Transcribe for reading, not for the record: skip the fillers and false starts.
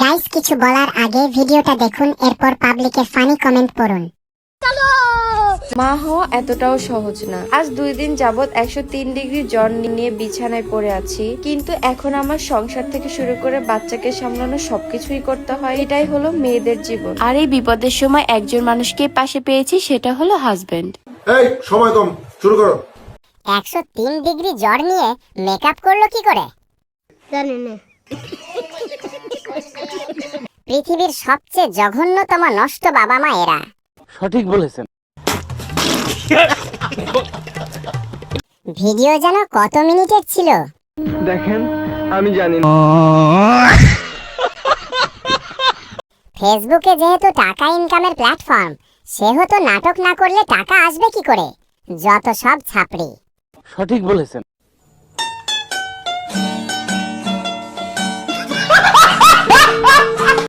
Guys, কিছু বলার আগে ভিডিওটা দেখুন, এরপর পাবলিকে ফানি কমেন্ট পড়ুন। মা হওয়া এতটাও সহজ না। আজ 2 দিন যাবত 103 ডিগ্রি জ্বর নিয়ে বিছানায় পড়ে আছি, কিন্তু এখন আমার সংসার থেকে শুরু করে বাচ্চাকে সামলানো সবকিছুই করতে হয়। এটাই হলো মেয়েদের জীবন। আর এই বিপদের সময় একজন মানুষকে পাশে পেয়েছি, সেটা হলো হাজবেন্ড। এই সময় কম, শুরু করো। 103 ডিগ্রি জ্বর নিয়ে মেকআপ করলো কি করে জানি না। পৃথিবীর সবচেয়ে জঘন্যতম নষ্ট বাবা মা এরা। সঠিক বলেছেন। ভিডিও যেন কত মিনিটের ছিল দেখেন, আমি জানি না। ফেসবুকে যেহেতু টাকা ইনকামের প্ল্যাটফর্ম, সেহেতু নাটক না করলে টাকা আসবে কি করে? যত সব ছাপড়ি। সঠিক বলেছেন।